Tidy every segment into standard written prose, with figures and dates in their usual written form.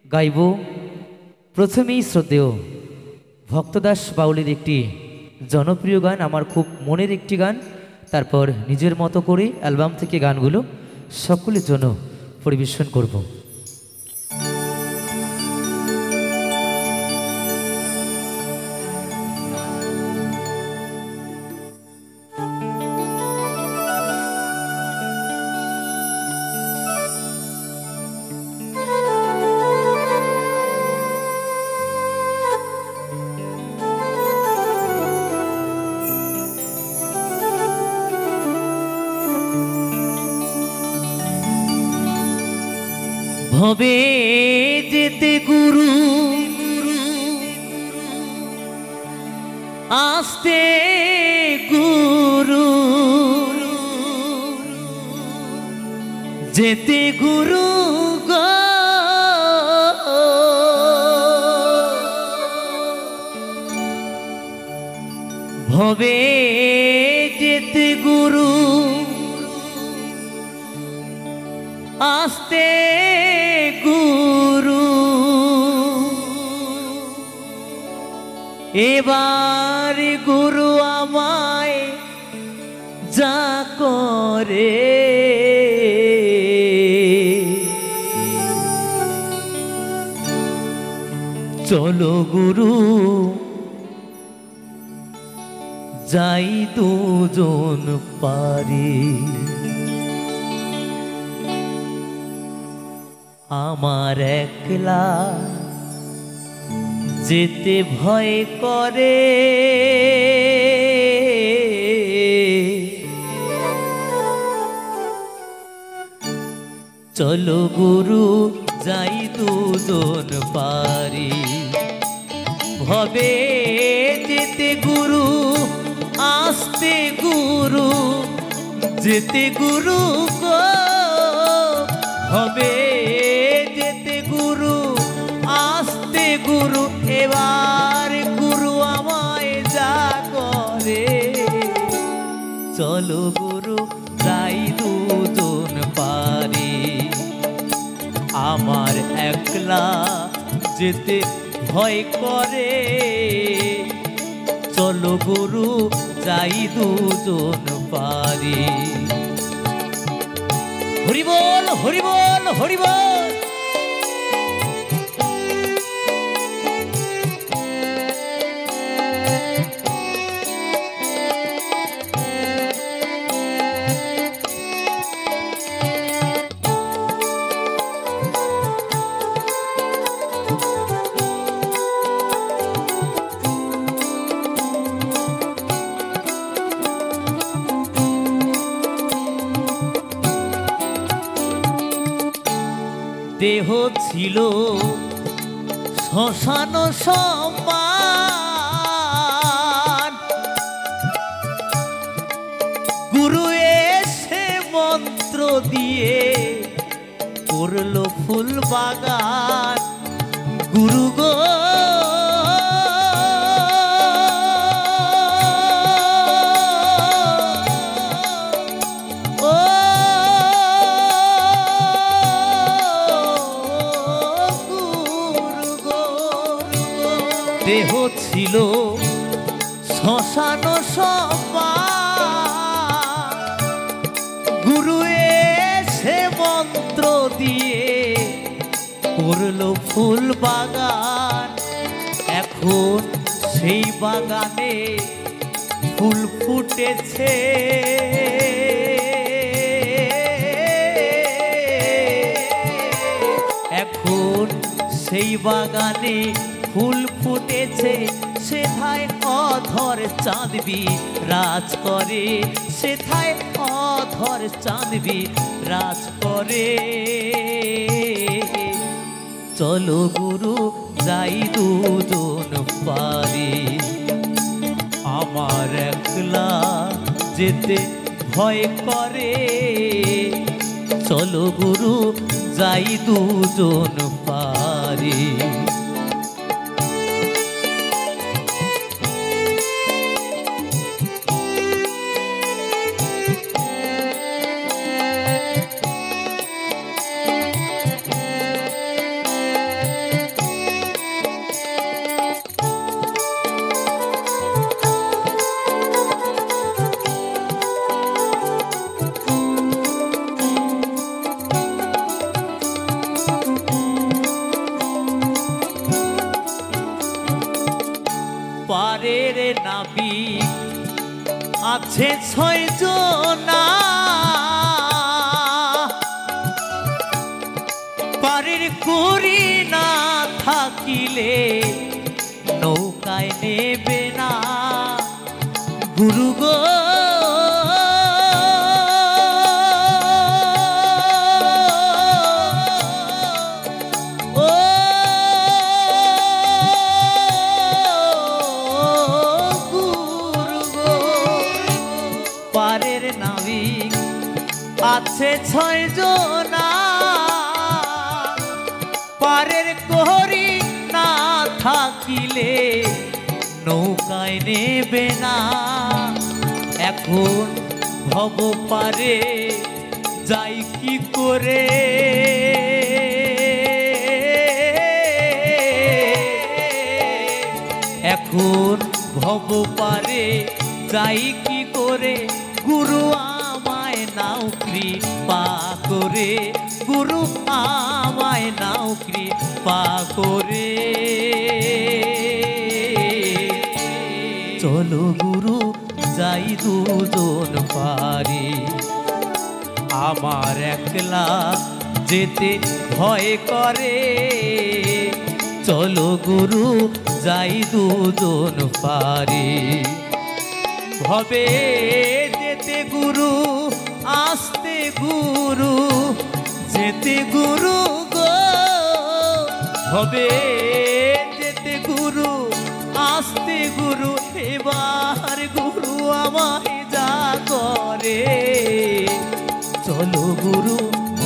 গাইব প্রথমেই শ্রদ্ধেয় ভক্তদাস বাউলের একটি জনপ্রিয় গান, আমার খুব মনের একটি গান। তারপর নিজের মতো করে অ্যালবাম থেকে গানগুলো সকলের জন্য পরিবেশন করব। ভবে যেতে গুরু আস্তে গুরু যেতে গুরু গো ভবে যেতে গুরু আস্তে গুরু এবার গুরু আমায় যা করে চলো গুরু যাই দুজন পারি আমার একলা যেতে ভয় করে চলো গুরু যাই দুজন পারি ভবে যেতে গুরু আস্তে গুরু যেতে গুরু গো হবে যেতে গুরু আস্তে গুরু এবার গুরু আমায় যা করে চলো গুরু যাই দুজন পারি আমার একলা যেতে ভয় করে চলো গুরু যাই দুজন পারি হরি বল হরি বল হরি বল দেহ ছিল শ্মশান সমান গুরু এসে মন্ত্র দিয়ে করলো ফুল বাগান গুরু গো দেহ ছিল শ্মশান সমান গুরু এসে মন্ত্র দিয়ে করলো ফুল বাগান এখন সেই বাগানে ফুল ফুটেছে এখন সেই বাগানে ফুল ফুটেছে সেথায় অধর চাঁদবি রাজ করে সেথায় অধর চাঁদবি রাজ করে চলো গুরু যাই দুজন পারি আমার একলা যেতে ভয় করে চলো গুরু যাই দুজন পারি আছে 6 জনা পারের করি না থাকিলে নৌকায় নেবে না গুরু গো পারের নাবিক আছে 6 জনা পারের করি না থাকিলে নৌকায় নেবে না এখন ভব পারে যাই কি করে এখন ভব পারে যাই কি করে গুরু আমায় নাও কৃপা করে গুরু আমায় নাও কৃপা করে চলো গুরু যাই দুজন পারি আমার একলা যেতে ভয় করে চলো গুরু যাই দুজন পারি ভবে যেতে গুরু আসতে গুরু যেতে গুরু গো হবে যেতে গুরু আসতে গুরু এবার গুরু আমায় যা করে চলো গুরু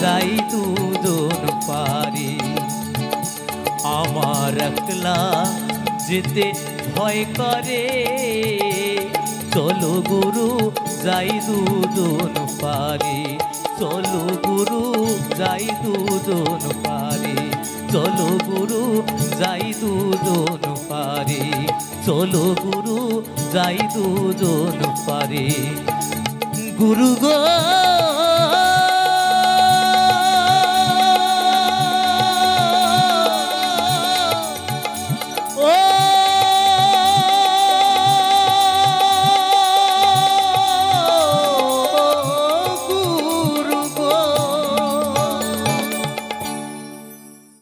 যাই দুজন পারি আমার একলা যেতে ভয় করে চলো গুরু যাই দুজন পারি চলো গুরু যাই দুজন পারি চলো গুরু যাই দুজন পারি চলো গুরু যাই দুজন পারি গুরু গো